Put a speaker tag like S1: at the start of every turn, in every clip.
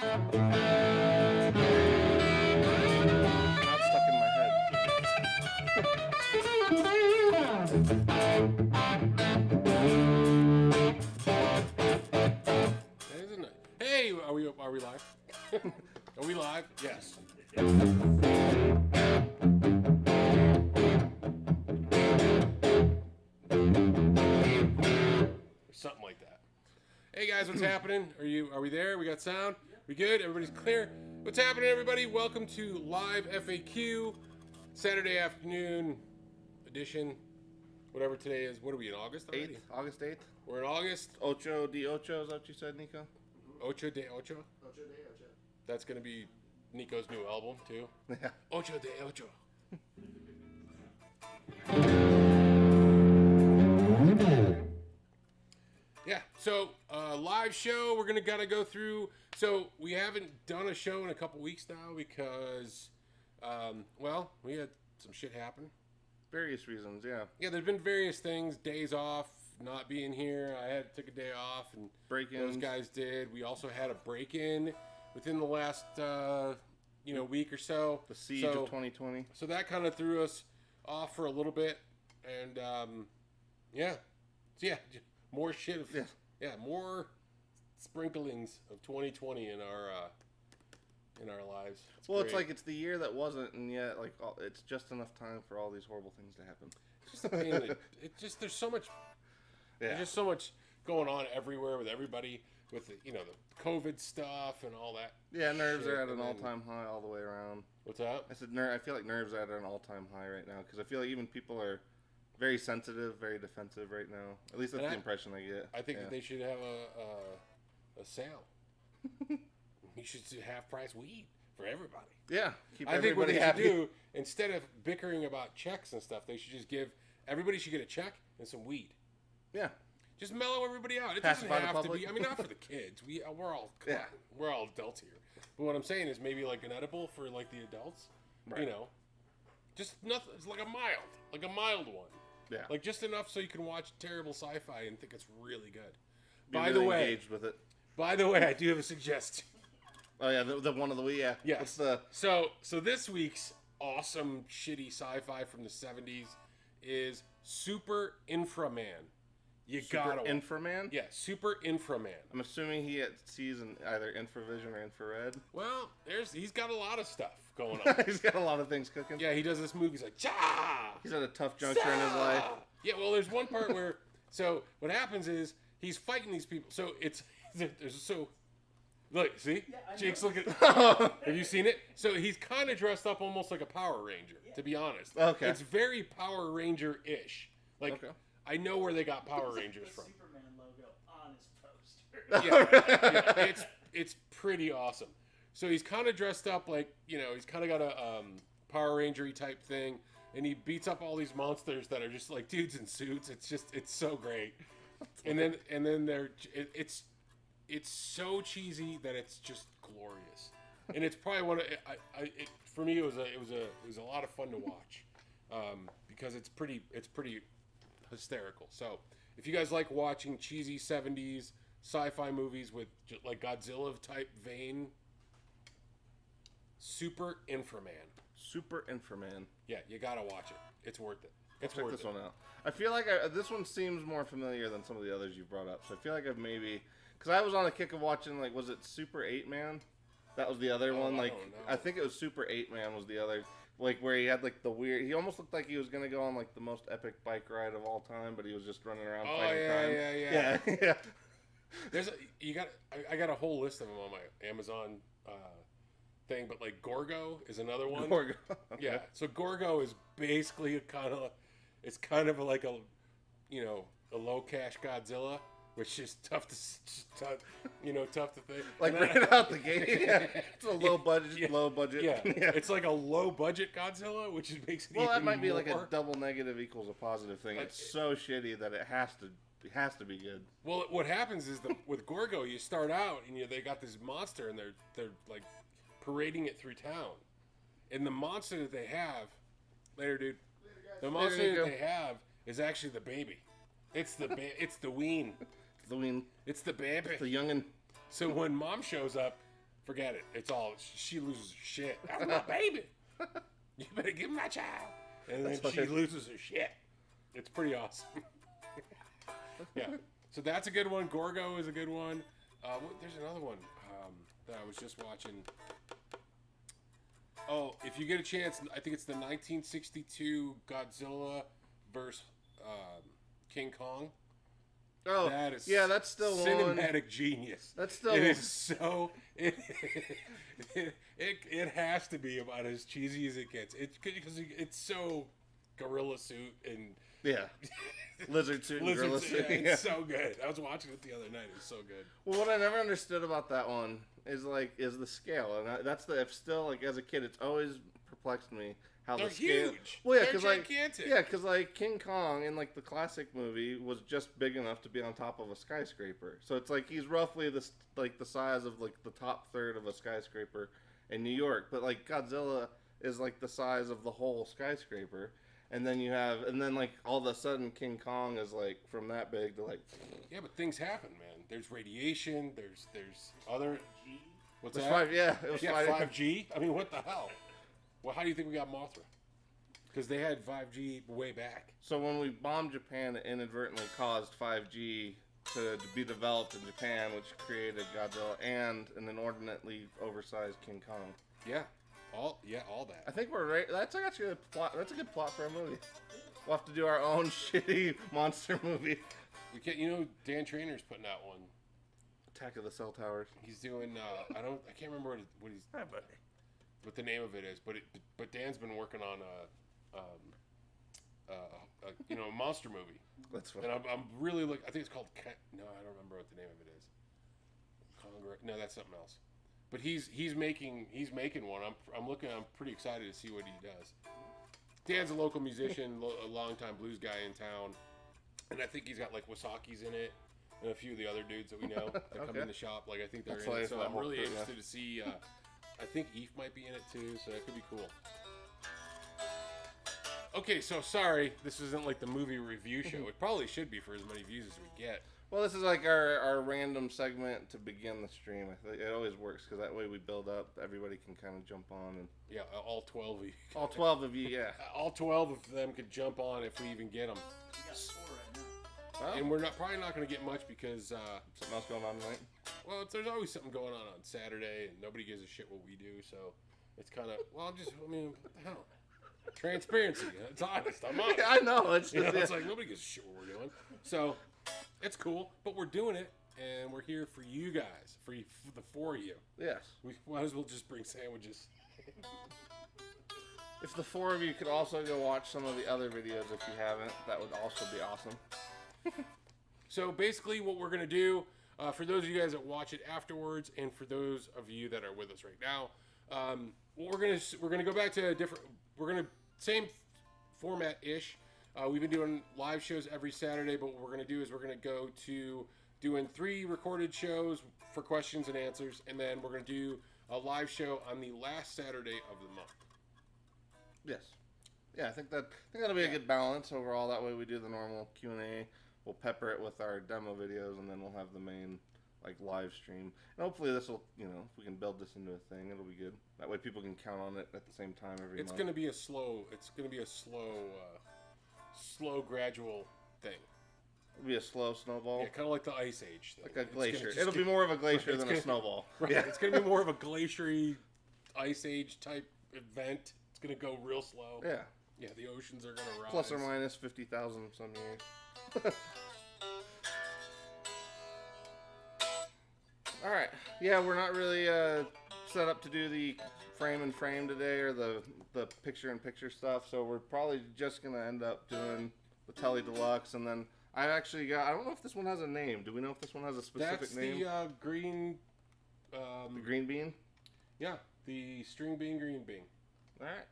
S1: Not stuck in my head.
S2: Isn't it? Hey, are we live? Are we live? Yes. Something like that. Hey guys, what's happening? Are we there? We got sound? We good? Everybody's clear? What's happening, everybody? Welcome to live F.A.Q. Saturday afternoon edition. Whatever today is. What are we in August already?
S1: 8th, August 8th.
S2: We're in August.
S1: Ocho de Ocho, is that what you said, Nico?
S2: Ocho de Ocho.
S3: Ocho de Ocho.
S2: That's gonna be Nico's new album too.
S1: Yeah.
S2: Ocho de Ocho. Yeah, so live show. We're gonna gotta go through. So we haven't done a show in a couple weeks now because, well, we had some shit happen.
S1: Various reasons, yeah.
S2: Yeah, there's been various things. Days off, not being here. I took a day off, and
S1: Break-ins.
S2: those guys did. We also had a break-in within the last week or so.
S1: The siege of 2020.
S2: So that kind of threw us off for a little bit, and more shit. More sprinklings of 2020 in our lives.
S1: It's like it's the year that wasn't, and yet it's just enough time for all these horrible things to happen.
S2: It's just a pain. There's so much.
S1: Yeah.
S2: There's just so much going on everywhere with everybody, with the COVID stuff and all that.
S1: Yeah, nerves
S2: shit,
S1: are at
S2: and
S1: an
S2: then-
S1: all-time high all the way around.
S2: What's that?
S1: I said, I feel like nerves are at an all-time high right now because I feel like even people are very sensitive, very defensive right now. At least that's the impression I get.
S2: I think that they should have a sale. You should do half-price weed for everybody.
S1: Yeah, keep
S2: I think what
S1: everybody
S2: they should
S1: happy.
S2: do, instead of bickering about checks and stuff, they should just everybody should get a check and some weed.
S1: Yeah,
S2: Just mellow everybody out. It
S1: Pacify
S2: doesn't
S1: the
S2: have to
S1: public.
S2: be. I mean, not for the kids. We're all we're all adults here. But what I'm saying is maybe like an edible for like the adults.
S1: Right.
S2: Just nothing. It's like a mild one.
S1: yeah.
S2: Like just enough so you can watch terrible sci-fi and think it's really good.
S1: Be
S2: By
S1: really
S2: the way,
S1: engaged with it.
S2: I do have a suggestion.
S1: Oh yeah, the one of the week. Yeah.
S2: Yes.
S1: What's the?
S2: So this week's awesome shitty sci-fi from the 70s is Super Inframan. You gotta watch.
S1: Inframan?
S2: Yeah, Super Inframan.
S1: I'm assuming he sees in either infravision or infrared.
S2: Well, he's got a lot of stuff going on.
S1: He's got a lot of things cooking.
S2: Yeah, he does this movie. He's like, cha!
S1: He's at a tough juncture in his life.
S2: Yeah, well, there's one part where, so what happens is he's fighting these people. So look, see?
S3: Yeah, I know.
S2: Jake's looking. Have you seen it? So he's kind of dressed up almost like a Power Ranger, to be honest.
S1: Okay.
S2: It's very Power Ranger-ish. Like,
S1: Okay.
S2: I know where they got Power Rangers
S3: the
S2: from.
S3: Superman logo on his poster.
S2: Yeah, it's pretty awesome. So he's kind of dressed up like, he's kind of got a Power Ranger-y type thing, and he beats up all these monsters that are just like dudes in suits. It's so great. And then it's so cheesy that it's just glorious. And it's probably one of for me it was a lot of fun to watch because it's pretty hysterical. So if you guys like watching cheesy 70s sci-fi movies with like Godzilla type vein, Super Inframan.
S1: Super Inframan.
S2: Yeah, you gotta watch it. It's worth it. It's
S1: Check
S2: worth
S1: this
S2: it.
S1: one out. I feel like this one seems more familiar than some of the others you've brought up. So I feel like I've maybe, because I was on a kick of watching was it Super 8 Man? That was the other one.
S2: I
S1: Like
S2: don't know.
S1: I think it was Super 8 Man was the other. Like where he had like the weird. He almost looked like he was gonna go on like the most epic bike ride of all time, but he was just running around fighting crime.
S2: yeah.
S1: Yeah.
S2: I got a whole list of them on my Amazon thing, but like Gorgo is another one.
S1: Gorgo. Okay.
S2: Yeah. So Gorgo is basically it's kind of like a low cash Godzilla, which is tough to think.
S1: Like
S2: And
S1: right out the gate. Yeah. It's a low budget.
S2: Yeah.
S1: Low budget.
S2: Yeah. It's like a low budget Godzilla, which makes it
S1: Well,
S2: even
S1: that might be like a
S2: more.
S1: double negative equals a positive thing. It's so shitty that it has to be good.
S2: Well, what happens is with Gorgo, you start out and they got this monster and they're like parading it through town, and the monster that they have, later, dude, the monster that they have is actually the baby. It's the it's the ween.
S1: The ween.
S2: It's the baby.
S1: The youngin.
S2: So when mom shows up, forget it. It's all she loses her shit. That's my baby. You better give him my child. And then she loses her shit. It's pretty awesome. Yeah. So that's a good one. Gorgo is a good one. There's another one that I was just watching. Oh, if you get a chance, I think it's the 1962 Godzilla versus King Kong.
S1: Oh,
S2: that is
S1: that's still
S2: cinematic
S1: one.
S2: genius.
S1: That's still
S2: it is so it has to be about as cheesy as it gets. It's because it's so gorilla suit and
S1: lizard suit and gorilla suit.
S2: It's so good. I was watching it the other night. It was so good.
S1: Well, what I never understood about that one is the scale, and that's still like as a kid, it's always perplexed me how
S2: They're
S1: the scale.
S2: huge.
S1: Well, yeah,
S2: They're
S1: because
S2: gigantic.
S1: like King Kong in like the classic movie was just big enough to be on top of a skyscraper. So it's like he's roughly the size of like the top third of a skyscraper in New York, but like Godzilla is like the size of the whole skyscraper. And then like all of a sudden King Kong is like from that big to like.
S2: Yeah, but things happen, man. There's radiation. There's other. What's
S1: It was
S2: that?
S1: it was
S2: 5G. I mean, what the hell? Well, how do you think we got Mothra? Because they had 5G way back.
S1: So when we bombed Japan, it inadvertently caused 5G to be developed in Japan, which created Godzilla and an inordinately oversized King Kong.
S2: Yeah, all that.
S1: I think we're right. That's actually a plot. That's a good plot for a movie. We'll have to do our own shitty monster movie.
S2: We can't. Dan Trainor's putting out one.
S1: Attack of the Cell Towers.
S2: He's doing. I can't remember what he's.
S1: Hi, buddy.
S2: What the name of it is, but Dan's been working on a monster movie.
S1: That's fun.
S2: And I'm really I think it's called. No, I don't remember what the name of it is. No, that's something else. But he's making one. I'm pretty excited to see what he does. Dan's a local musician, a longtime blues guy in town, and I think he's got like Wasaki's in it, and a few of the other dudes that we know that come in the shop. Like I think they're in it. So I'm really interested to see. I think Eve might be in it too, so that could be cool. Okay, so sorry, this isn't like the movie review show. It probably should be for as many views as we get.
S1: Well, this is like our random segment to begin the stream. I think it always works because that way we build up. Everybody can kind of jump on and.
S2: Yeah, all 12 of you.
S1: All 12 of you, yeah.
S2: All 12 of them could jump on if we even get them.
S3: We got 4 right now.
S1: Well,
S2: And we're probably not going to get much because,
S1: something else going on tonight.
S2: well, there's always something going on Saturday, and nobody gives a shit what we do. So it's kind of, what the hell? Transparency. It's honest. I'm honest.
S1: I know. It's
S2: It's like nobody gives a shit what we're doing. So it's cool, but we're doing it, and we're here for you guys, for the 4 of you.
S1: yes.
S2: We might as well just bring sandwiches.
S1: If the 4 of you could also go watch some of the other videos if you haven't, that would also be awesome.
S2: So basically, what we're gonna do, for those of you guys that watch it afterwards, and for those of you that are with us right now, what we're gonna go back to a different. Same format ish. We've been doing live shows every Saturday, but what we're gonna do is we're gonna go to doing 3 recorded shows for questions and answers, and then we're gonna do a live show on the last Saturday of the month.
S1: Yes. Yeah, I think that'll be a good balance overall. That way we do the normal Q&A. We'll pepper it with our demo videos, and then we'll have the main like live stream. And hopefully this will, if we can build this into a thing, it'll be good. That way people can count on it at the same time every month.
S2: It's gonna be a slow, slow gradual thing.
S1: It'll be a slow snowball.
S2: Yeah, kind of like the Ice Age thing.
S1: Like a
S2: It's
S1: glacier.
S2: just
S1: It'll be more of a glacier than a
S2: gonna-
S1: snowball.
S2: Right.
S1: Yeah.
S2: It's gonna be more of a glaciary Ice Age type event. It's gonna go real slow.
S1: Yeah.
S2: Yeah, the oceans are gonna rise.
S1: Plus or minus 50,000 some years. All right. Yeah, we're not really set up to do the frame and frame today or the picture in picture stuff, so we're probably just gonna end up doing the Telly Deluxe, and then I don't know if this one has a name. Do we know if this one has a specific
S2: That's
S1: name?
S2: the green.
S1: The green bean.
S2: Yeah, the string bean, green bean.
S1: All right.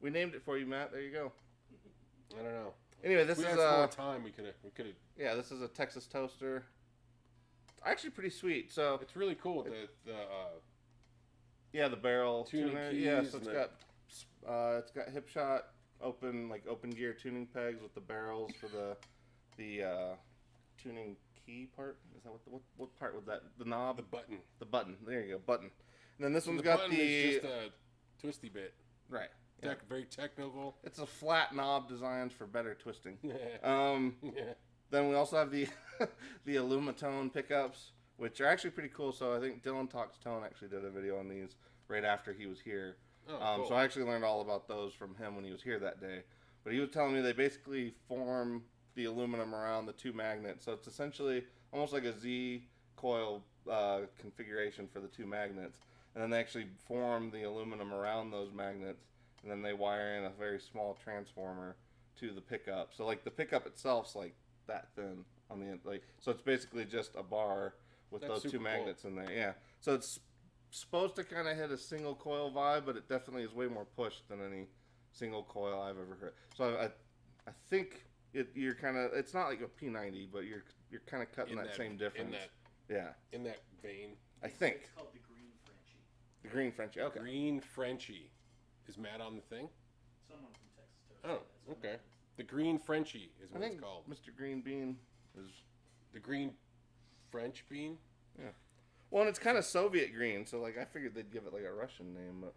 S1: We named it for you, Matt. There you go.
S2: I don't know.
S1: Anyway, this
S2: If we
S1: is
S2: had more time. We could have.
S1: yeah, this is a Texas toaster. Actually, pretty sweet. So
S2: It's really cool.
S1: yeah, the barrel
S2: Tuning
S1: tuner.
S2: keys
S1: Yeah, so
S2: and
S1: it's got hip shot open gear tuning pegs with the barrels for the tuning key part. Is that what part with that? The knob.
S2: the button.
S1: The button. There you go, button. And then this
S2: So
S1: one's
S2: the
S1: got
S2: button
S1: the
S2: is just a twisty bit.
S1: right. Yeah.
S2: Very technical.
S1: It's a flat knob designed for better twisting.
S2: Yeah.
S1: Then we also have the the Alumatone pickups, which are actually pretty cool. So I think Dylan Talks Tone actually did a video on these right after he was here.
S2: Oh, cool.
S1: So I actually learned all about those from him when he was here that day. But he was telling me they basically form the aluminum around the two magnets. So it's essentially almost like a Z coil configuration for the two magnets. And then they actually form the aluminum around those magnets. And then they wire in a very small transformer to the pickup. So like the pickup itself's like that thin on the end. Like, so it's basically just a bar with
S2: That's
S1: those two
S2: super
S1: magnets in there. Yeah. So it's supposed to kind of hit a single coil vibe, but it definitely is way more pushed than any single coil I've ever heard. So I think you're kind of, it's not like a P90, but you're kind of cutting that same difference.
S2: In that vein.
S1: I think.
S3: It's called the Green Frenchie.
S1: The Green Frenchie. Okay.
S2: Green Frenchie. Is Matt on the thing?
S3: Someone from Texas Toast.
S2: Oh,
S3: That's what
S2: okay.
S3: it is.
S2: The Green Frenchie is
S1: I
S2: what it's
S1: think
S2: called.
S1: Mr. Green Bean is.
S2: The Green French bean?
S1: Yeah. Well, and it's kind of Soviet green, so like I figured they'd give it like a Russian name, but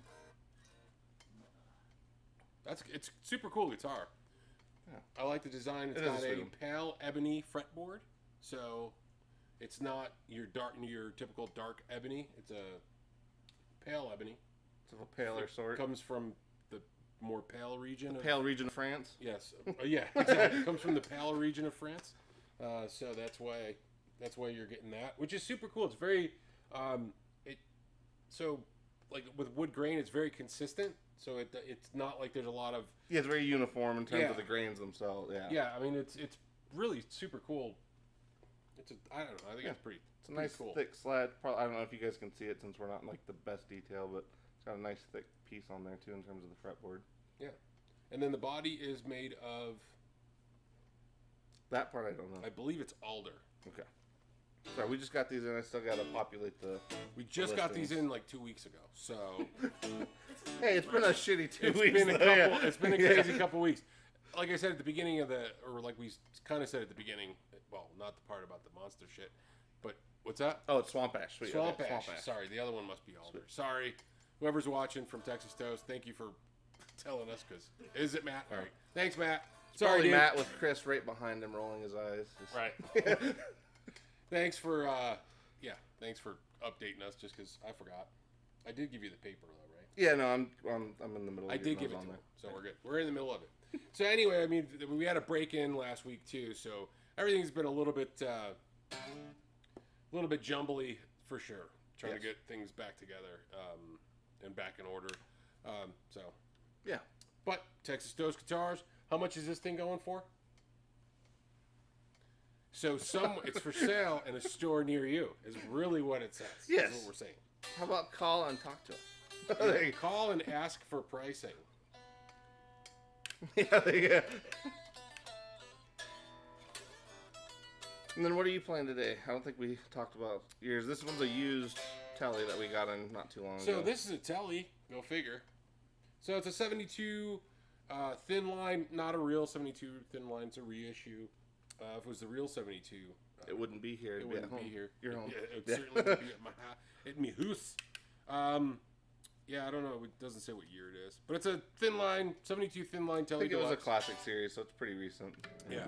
S2: It's super cool guitar.
S1: Yeah.
S2: I like the design. It's
S1: It is
S2: got a
S1: sweet.
S2: pale ebony fretboard, so it's not your typical dark ebony. It's a pale ebony.
S1: it's of a paler sort.
S2: Comes from the more pale region.
S1: Pale region of France.
S2: Yes. Yeah. Exactly. Comes from the pale region of France. So that's why you're getting that, which is super cool. It's very so like with wood grain, it's very consistent. So it's not like there's a lot of
S1: Yeah, it's very uniform in terms
S2: Yeah.
S1: of the grains themselves. Yeah.
S2: yeah. I mean, it's really super cool. I don't know. I think
S1: Yeah.
S2: it's pretty.
S1: It's a nice
S2: cool.
S1: thick sled. Probably, I don't know if you guys can see it since we're not in like the best detail, but it's got a nice thick piece on there too in terms of the fretboard.
S2: Yeah. And then the body is made of,
S1: That part I don't know.
S2: I believe it's alder.
S1: Okay. Sorry, we just got these in. I still got to populate the.
S2: We just got these
S1: listings.
S2: in like 2 weeks ago. So
S1: Hey, it's been a shitty 2
S2: it's
S1: weeks.
S2: been a
S1: though,
S2: couple.
S1: yeah.
S2: It's been a crazy couple weeks. Like I said at the beginning of or like we kind of said at the beginning. Well, not the part about the monster shit, but what's that?
S1: Oh, it's Swamp Ash. Sweet.
S2: Swamp
S1: okay,
S2: Ash. Sorry, the other one must be alder. Sorry, whoever's watching from Texas Toast. Thank you for telling us. Because is it Matt? All right. Thanks, Matt. Sorry,
S1: Probably
S2: dude.
S1: Matt with Chris right behind him, rolling his eyes. Just-
S2: Right. Thanks for thanks for updating us. Just because I forgot. I did give you the paper though, right?
S1: Yeah, no, I'm in the middle. Of
S2: I did
S1: getting
S2: give
S1: those
S2: it to
S1: on
S2: him, so we're good. We're in the middle of it. So anyway, I mean, we had a break in last week too, so everything's been a little bit jumbly for sure. Trying to
S1: Yes.
S2: get things back together and back in order. So
S1: Yeah.
S2: but Texas Toast Guitars, how much is this thing going for? So it's for sale in a store near you is really what it says.
S1: Yes.
S2: Is what we're saying.
S1: How about call and talk to us? There you go.
S2: Call and ask for pricing.
S1: Yeah, there you go. And then what are you playing today? I don't think we talked about yours. This one's a used telly that we got in not too long ago.
S2: So this is a telly. Go figure. So it's a 72 thin line, not a real 72 thin line. It's a reissue. If it was the real 72,
S1: it wouldn't be here.
S2: it
S1: It'd
S2: wouldn't
S1: at
S2: be
S1: home.
S2: here.
S1: You're home.
S2: Yeah, it
S1: Yeah.
S2: certainly would be at my house. Yeah, I don't know. It doesn't say what year it is, but it's a thin line, 72 thin line
S1: I
S2: telly.
S1: think it was a
S2: deluxe.
S1: classic series, so it's pretty recent.
S2: Yeah.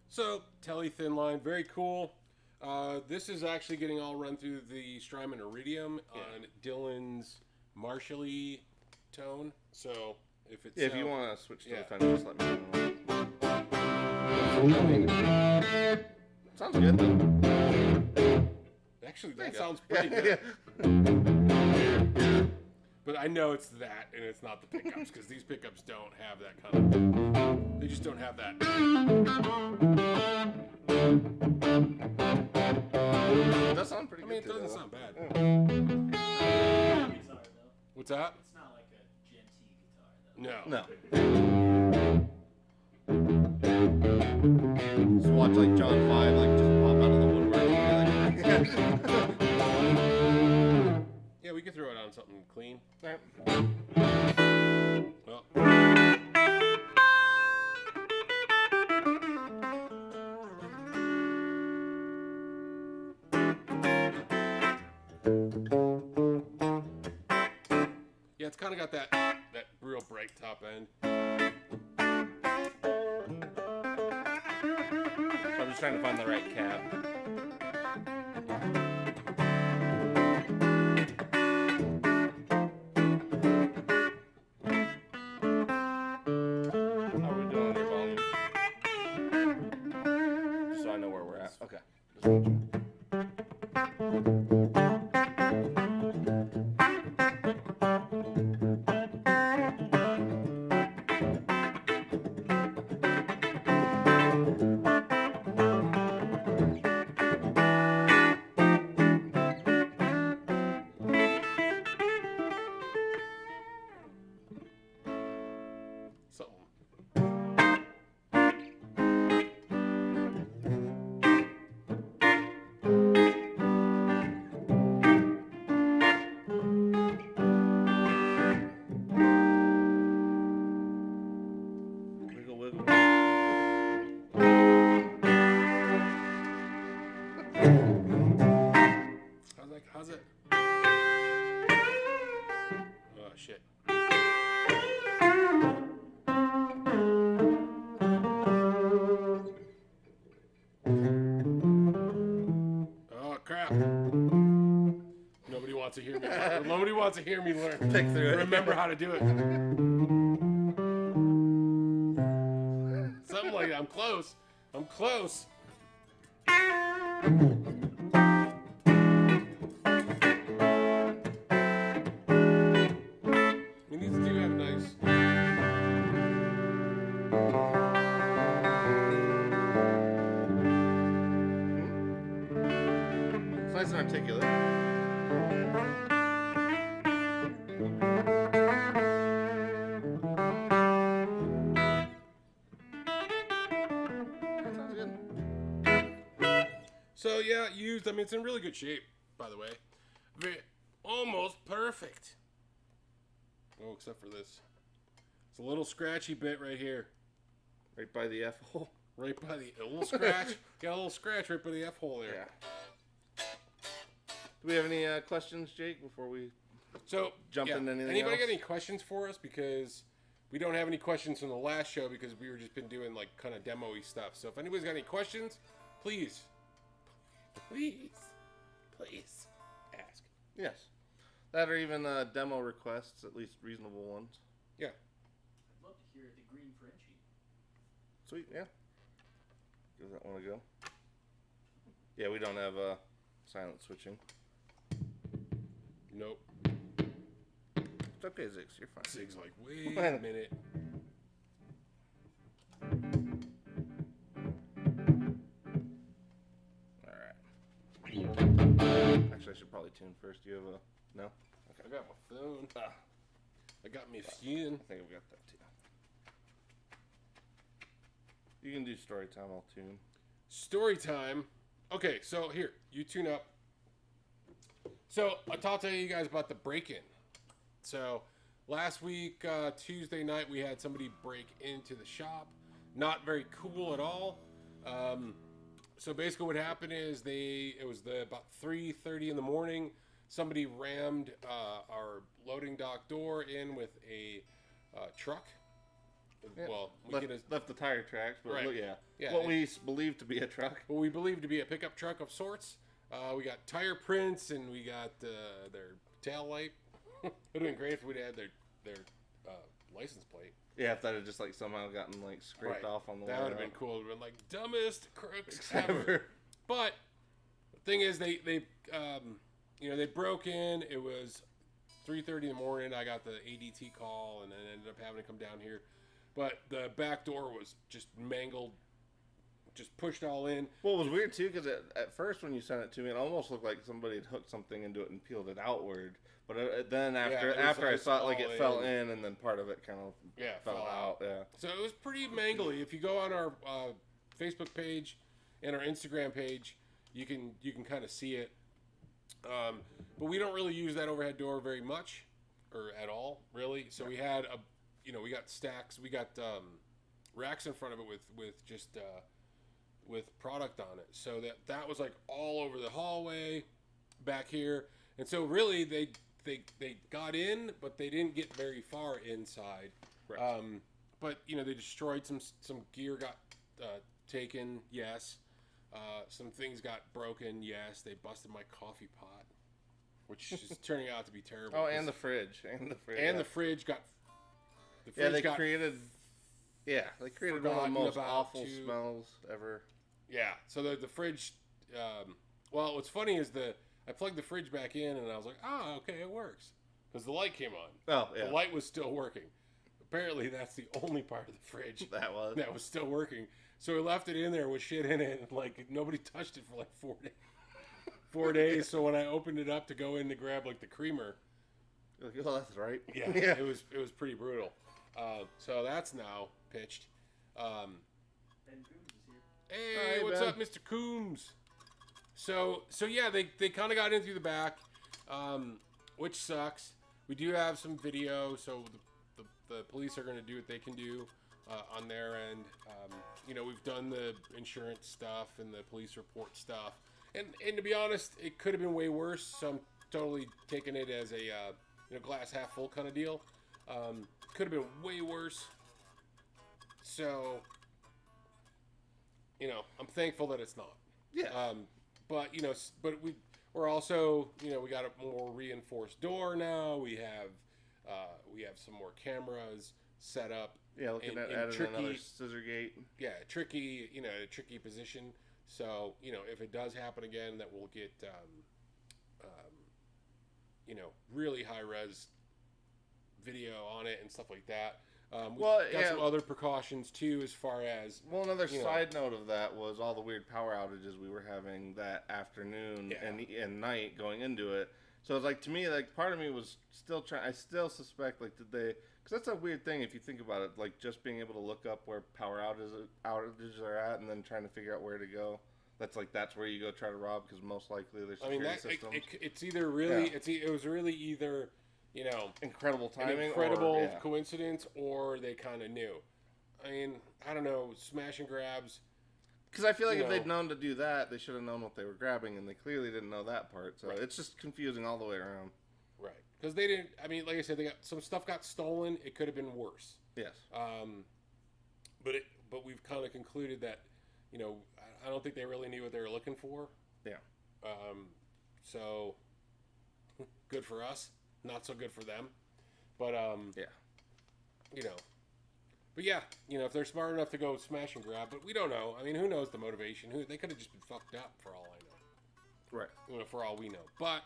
S2: So telly thin line, very cool. This is actually getting all run through the Strymon Iridium on Dylan's Marshally tone. So if it's
S1: Yeah, if you want to switch to
S2: yeah.
S1: the Fender, just let me know. Sounds good though.
S2: actually that
S1: Yeah.
S2: sounds pretty good.
S1: Yeah.
S2: But I know it's that, and it's not the pickups, because these pickups don't have that kind of... They just don't have that.
S1: It does sound pretty
S2: I mean,
S1: good.
S2: it doesn't
S1: too,
S2: sound bad.
S1: Yeah.
S3: Guitar, though.
S2: What's that?
S3: It's not like a Gen T guitar, though.
S2: No.
S1: No. Just watch like John 5 like just pop out of the woodwork and be like,
S2: Yeah, we could throw it on something clean.
S1: All right.
S2: Well. Yeah, it's kind of got that real bright top end.
S1: So I'm just trying to find the right cap. How are we doing on your volume? Just so I know where we're at. Okay. Just making sure.
S2: Something.
S1: Wiggle, wiggle.
S2: How's it? Oh, shit. Oh, crap. Nobody wants to hear me. Nobody wants to hear me learn.
S1: Pick through it.
S2: Remember how to do it. Something like that. I'm close. I'm close. I mean, these do have nice.
S1: It's nice and articulate. That sounds good.
S2: So yeah, used. I mean, it's in really good shape, by the way. Almost perfect. Oh, except for this. It's a little scratchy bit right here,
S1: Right by the F hole.
S2: right by the a little scratch. Got a little scratch right by the F hole there.
S1: Yeah. Do we have any questions, Jake, before we
S2: So
S1: jump into anything
S2: anybody
S1: else?
S2: got any questions for us? Because we don't have any questions from the last show because we were just been doing like kind of demo-y stuff. So if anybody's got any questions, please ask.
S1: Yes. That or even demo requests, at least reasonable ones.
S2: Yeah.
S3: I'd love to hear the Green Frenchie.
S1: Sweet, yeah. Give that one a go. Yeah, we don't have silent switching.
S2: Nope.
S1: It's okay, Zix, you're fine.
S2: Zig's like, wait a minute.
S1: Alright. Actually, I should probably tune first. Do you have a... No?
S2: I got my phone.
S1: Ah,
S2: I got me phone.
S1: I think I've got that too. You can do story time, I'll tune.
S2: Story time. Okay, so here, you tune up. So I talked to you guys about the break-in. So last week, Tuesday night, we had somebody break into the shop. Not very cool at all. So basically what happened is it was about 3:30 in the morning. Somebody rammed our loading dock door in with a truck.
S1: Yeah.
S2: Well,
S1: left the tire tracks, but
S2: Right.
S1: yeah. What we believe to be a truck.
S2: what we believe to be a pickup truck of sorts. We got tire prints and we got their tail light. It would have been great if we'd had their license plate.
S1: Yeah, if that had just like somehow gotten like scraped off on the way
S2: That would have
S1: out.
S2: been cool. It would have been like dumbest crooks
S1: Ever.
S2: ever. But the thing is, they broke in. It was 3:30 in the morning. I got the ADT call and then ended up having to come down here. But the back door was just mangled, just pushed all in.
S1: Well, it was weird too because at first when you sent it to me, it almost looked like somebody had hooked something into it and peeled it outward. But then after I saw it, like it fell in and then part of it kind of fell out. Yeah.
S2: So it was pretty mangly. If you go on our Facebook page and our Instagram page, you can kind of see it. But we don't really use that overhead door very much, or at all, really. So we had we got stacks, we got racks in front of it with just with product on it. So that was like all over the hallway, back here, and so really they got in, but they didn't get very far inside.
S1: Right.
S2: But they destroyed some gear, got taken. Yes. Some things got broken. Yes. They busted my coffee pot, which is turning out to be terrible.
S1: Oh, and the fridge.
S2: The fridge got.
S1: They created one of the most awful smells ever.
S2: Yeah. So the fridge. Well, what's funny is I plugged the fridge back in and I was like, okay, it works, because the light came on.
S1: Oh, yeah.
S2: The light was still working. Apparently, that's the only part of the fridge that was still working. So we left it in there with shit in it, and like nobody touched it for like 4 days. 4 days. So when I opened it up to go in to grab like the creamer,
S1: you're like, oh, that's right.
S2: Yeah, it was pretty brutal. So that's now pitched.
S3: Ben Coombs is here.
S2: Hey,
S1: Hi,
S2: what's
S1: Ben.
S2: up, Mr. Coombs? So yeah, they kind of got in through the back, which sucks. We do have some video, so the police are going to do what they can do on their end. We've done the insurance stuff and the police report stuff, and to be honest, it could have been way worse. So I'm totally taking it as a glass half full kind of deal. Could have been way worse. So I'm thankful that it's not.
S1: Yeah.
S2: But we're also we got a more reinforced door now. We have some more cameras set up.
S1: Yeah, looking at adding another scissor gate.
S2: Yeah, a tricky position. So if it does happen again, that we'll get really high res video on it and stuff like that. We've got some other precautions too, as far as
S1: another side note of that was all the weird power outages we were having that afternoon and night going into it. So it's like, to me, like, part of me was still trying. I still suspect, like, did they? Because that's a weird thing if you think about it. Like, just being able to look up where power outages are at, and then trying to figure out where to go. That's where you go try to rob, because most likely there's security systems.
S2: It's either really it was really either
S1: incredible timing,
S2: coincidence, or they kind of knew. I mean, I don't know, smash and grabs.
S1: Because I feel like if they'd known to do that, they should have known what they were grabbing, and they clearly didn't know that part. So it's just confusing all the way around.
S2: Right. Because they didn't. I mean, like I said, some stuff got stolen. It could have been worse.
S1: Yes.
S2: But we've kind of concluded that, I don't think they really knew what they were looking for.
S1: Yeah.
S2: So good for us. Not so good for them. But But yeah, if they're smart enough to go smash and grab, but we don't know. I mean, who knows the motivation? They could have just been fucked up, for all I know.
S1: Right.
S2: For all we know. But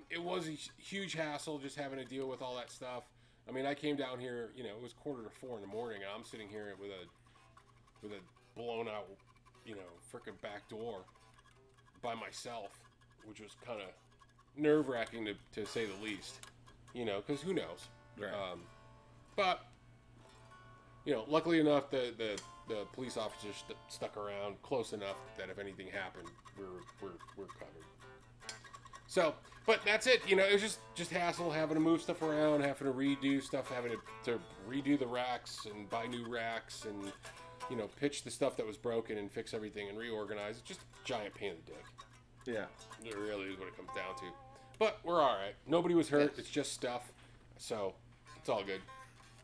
S2: it was a huge hassle just having to deal with all that stuff. I mean, I came down here, it was 3:45 in the morning, and I'm sitting here with a blown out, frickin' back door by myself, which was kind of nerve-wracking to say the least, because who knows.
S1: Right.
S2: But luckily enough, the police officers stuck around close enough that if anything happened, we're covered. So, but that's it. It was just hassle, having to move stuff around, having to redo stuff, having to redo the racks and buy new racks, and pitch the stuff that was broken and fix everything and reorganize. It's just a giant pain in the dick.
S1: Yeah.
S2: It really is what it comes down to. But we're all right. Nobody was hurt.
S1: Yes.
S2: It's just stuff. So it's all good.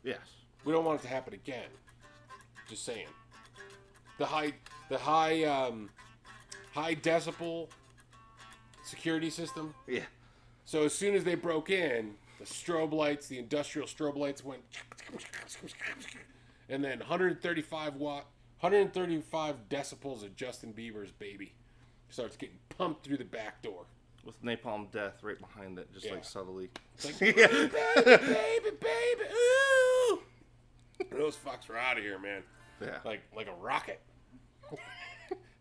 S1: Yes.
S2: We don't want it to happen again. Just saying. The high decibel security system.
S1: Yeah.
S2: So as soon as they broke in, the strobe lights, the industrial strobe lights went, and then 135 decibels of Justin Bieber's "Baby" starts getting pumped through the back door.
S1: With Napalm Death right behind it, just like subtly.
S2: It's like, baby, ooh! Those fucks were out of here, man.
S1: Yeah.
S2: Like a rocket.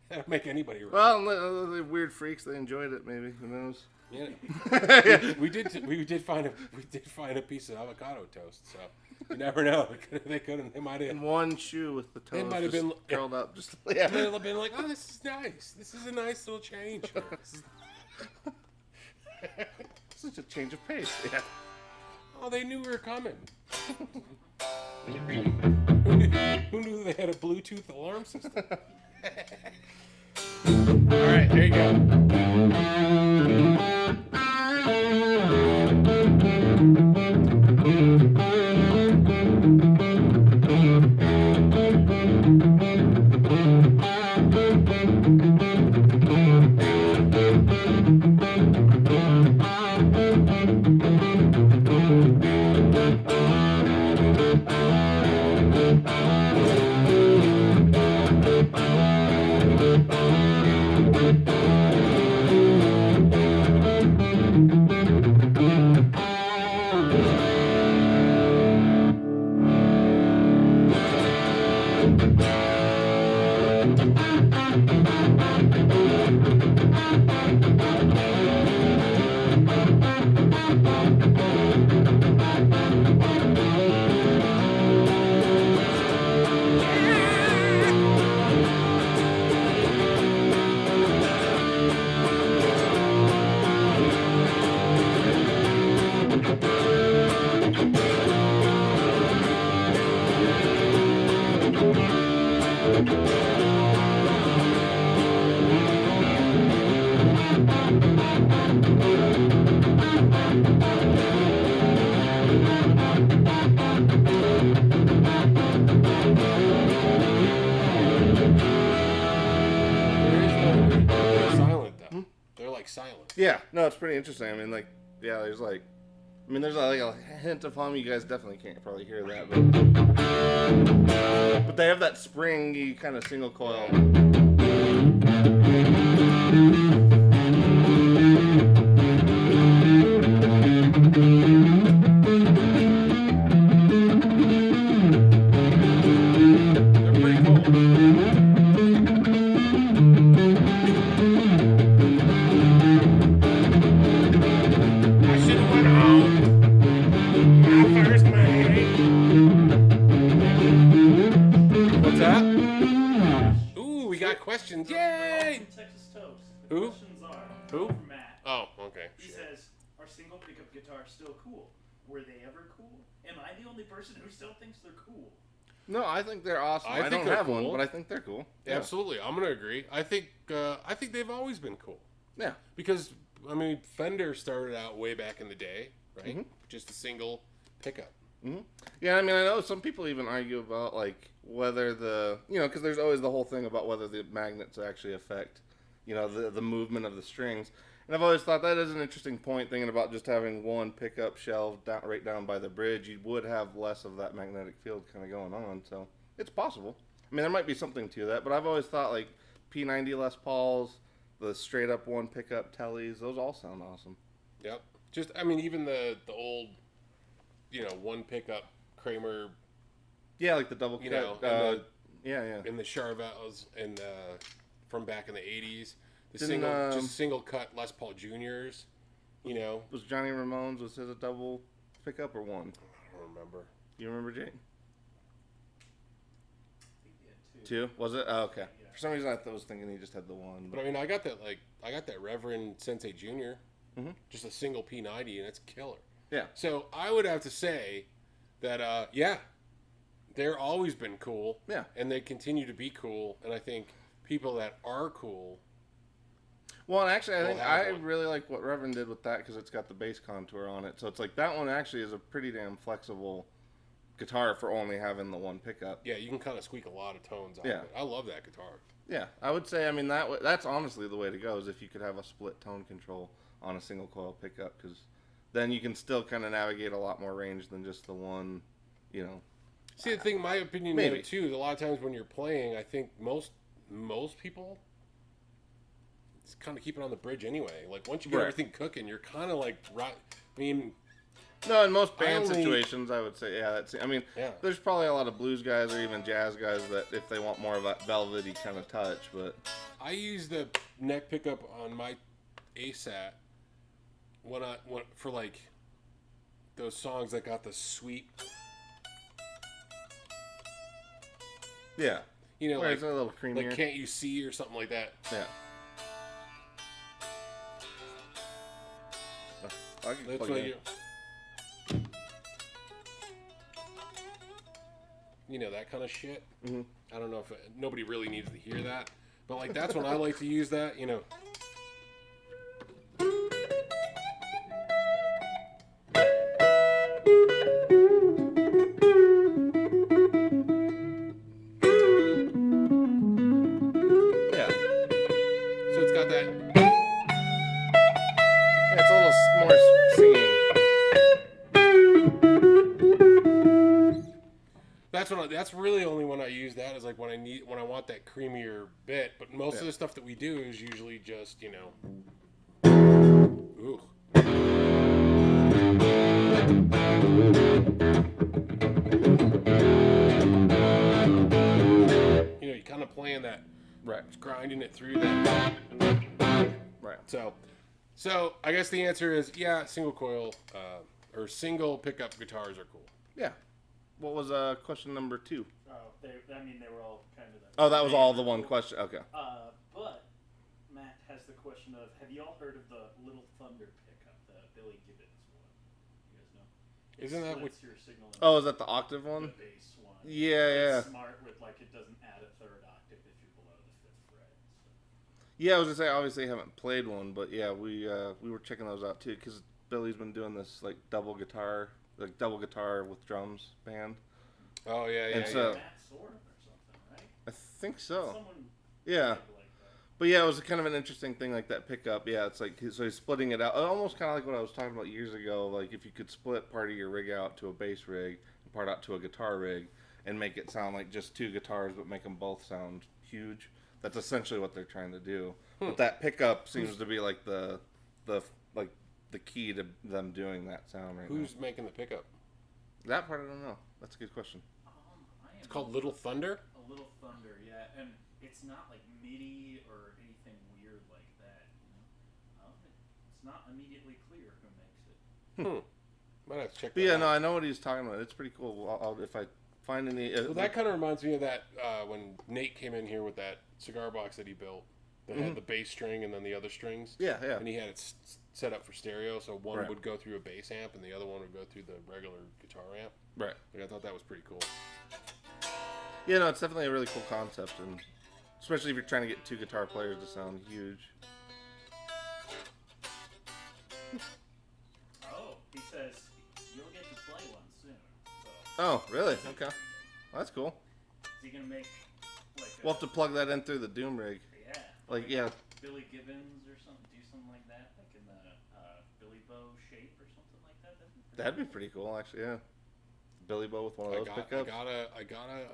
S2: That'll make anybody rock.
S1: Well, the weird freaks, they enjoyed it. Maybe, who knows?
S2: Yeah. we did find a piece of avocado toast. So you never know. They might have.
S1: In one shoe with the toes
S2: might have
S1: just
S2: been
S1: curled up. Just
S2: They might have been like, oh, this is nice. This is a nice little change.
S1: Such a change of pace. Yeah.
S2: Oh, they knew we were coming. Who knew they had a Bluetooth alarm system? All right, there you They're silent though. They're like silent.
S1: Yeah, no, it's pretty interesting. I mean, like, yeah, there's like, I mean, there's like a hint of hum. You guys definitely can't probably hear that, but they have that springy kind of single coil.
S2: They're pretty cool. I should have went home. My first mate. What's that? Ooh, we got questions. Yay!
S3: Texas Toast.
S2: Who?
S3: The questions are
S2: Who?
S3: from Matt.
S2: Oh, okay.
S3: He says, "Are single pickup guitars still cool? Were they ever cool? Am I the only person who still thinks they're cool?"
S1: No, I think they're awesome.
S2: I
S1: I,
S2: think
S1: don't
S2: they're
S1: have
S2: cool.
S1: one, but I think they're cool. Yeah.
S2: Absolutely, I'm gonna agree. I think they've always been cool
S1: Yeah.
S2: because I mean Fender started out way back in the day, right?
S1: Mhm.
S2: Just a single pickup.
S1: Yeah, I mean, I know some people even argue about, like, whether because there's always the whole thing about whether the magnets actually affect, the movement of the strings. And I've always thought that is an interesting point, thinking about just having one pickup shelved right down by the bridge. You would have less of that magnetic field kind of going on, so it's possible. I mean, there might be something to that, but I've always thought, like, P90 Les Pauls, the straight-up one pickup Tellys, those all sound awesome.
S2: Yep. Just I mean even the old, one pickup Kramer,
S1: Yeah, like the double cut.
S2: and the Charvels and from back in the 80s. The
S1: Didn't,
S2: just single cut Les Paul Juniors,
S1: Was Johnny Ramone's, was his a double pickup or one?
S2: I don't remember.
S1: You remember, Jake?
S3: I think he had
S1: Two? Was it? Oh, okay.
S3: Yeah.
S1: For some reason, I was thinking he just had the one.
S2: But I mean, I got that Reverend Sensei Junior,
S1: Mhm.
S2: just a single P90, and it's killer.
S1: Yeah.
S2: So I would have to say that they're always been cool.
S1: Yeah.
S2: And they continue to be cool, and I think people that are cool.
S1: Well, and actually, I
S2: We'll
S1: think
S2: have
S1: I
S2: one.
S1: really like what Reverend did with that because it's got the bass contour on it. So it's like that one actually is a pretty damn flexible guitar for only having the one pickup.
S2: Yeah, you can kind of squeak a lot of tones out
S1: Yeah.
S2: of it. I love that guitar.
S1: Yeah, I would say, I mean, that's honestly the way to go is if you could have a split tone control on a single coil pickup because then you can still kind of navigate a lot more range than just the one,
S2: See, the thing, my opinion,
S1: Maybe.
S2: too, a lot of times when you're playing, I think most people it's kind of keep it on the bridge anyway. Like once you get
S1: Right.
S2: everything cooking, you're kind of like right. I mean,
S1: No, in most band
S2: only-
S1: situations, I would say, yeah. I mean,
S2: Yeah.
S1: there's probably a lot of blues guys or even jazz guys that if they want more of that velvety kind of touch, but
S2: I use the neck pickup on my ASAT for like those songs that got the sweet,
S1: yeah,
S2: where
S1: where it's a little creamier.
S2: like Can't You See or something like that.
S1: Yeah, I can
S2: That's
S1: plug
S2: what
S1: it in.
S2: you know, that kind of shit.
S1: Mm-hmm.
S2: I don't know if nobody really needs to hear that, but like that's when I like to use that. You know.
S1: Yeah.
S2: So it's got that.
S1: Yeah, it's a little more singing.
S2: That's really only when I use that is like when I want that creamier bit. But most of the stuff that we do is usually just, you know. Ooh. You know, you kind of playing that,
S1: Right.
S2: grinding it through that.
S1: Right.
S2: So I guess the answer is yeah, single coil or single pickup guitars are cool.
S1: Yeah. What was question number 2?
S3: Oh, they were all kind of that.
S1: Oh, that was all the one question. Okay.
S3: But Matt has the question of: have you all heard of the Little Thunder pickup, the Billy Gibbons one? You guys know?
S2: Isn't that what?
S3: Your signal?
S1: Oh, is that the octave one?
S3: The bass one.
S1: Yeah.
S3: It's smart with like it doesn't add a third octave if you're below the 5th fret. So.
S1: Yeah, I was gonna say obviously I haven't played one, but yeah, we were checking those out too because Billy's been doing this like double guitar with drums band.
S2: Oh yeah.
S1: And so-
S3: Matt Sorb or something, right?
S1: I think so.
S3: Someone
S1: Yeah.
S3: like that.
S1: But yeah, it was kind of an interesting thing like that pickup. Yeah, it's like so he's splitting it out, almost kind of like what I was talking about years ago. Like if you could split part of your rig out to a bass rig and part out to a guitar rig, and make it sound like just 2 guitars, but make them both sound huge. That's essentially what they're trying to do. But that pickup seems to be like the key to them doing that sound right
S2: Who's making the pickup?
S1: now. That part I don't know. That's a good question.
S2: It's called Little Thunder.
S3: A Little Thunder, yeah, and it's not like MIDI or anything weird like that. You know? It's not immediately clear who makes it.
S2: Might have to check.
S1: But
S2: that
S1: yeah,
S2: out.
S1: no, I know what he's talking about. It's pretty cool. I'll if I find any.
S2: Well, that kind of reminds me of that when Nate came in here with that cigar box that he built that had the bass string and then the other strings.
S1: Yeah.
S2: And he had it set up for stereo, so one
S1: Right.
S2: would go through a bass amp and the other one would go through the regular guitar amp.
S1: Right.
S2: Like, I thought that was pretty cool.
S1: Yeah, no, it's definitely a really cool concept, and especially if you're trying to get 2 guitar players to sound huge.
S3: Oh, he says you'll get to play one soon. So
S1: Oh, really? Okay. Well, that's cool.
S3: is he gonna make like
S1: We'll have to plug that in through the Doom rig.
S3: yeah,
S1: Like, yeah.
S3: Billy Gibbons or something? Do something like that, like in the Billy Bow shape or something like that.
S1: That'd be pretty cool, actually, yeah. Billy Bow with one of those pickups.
S2: I gotta.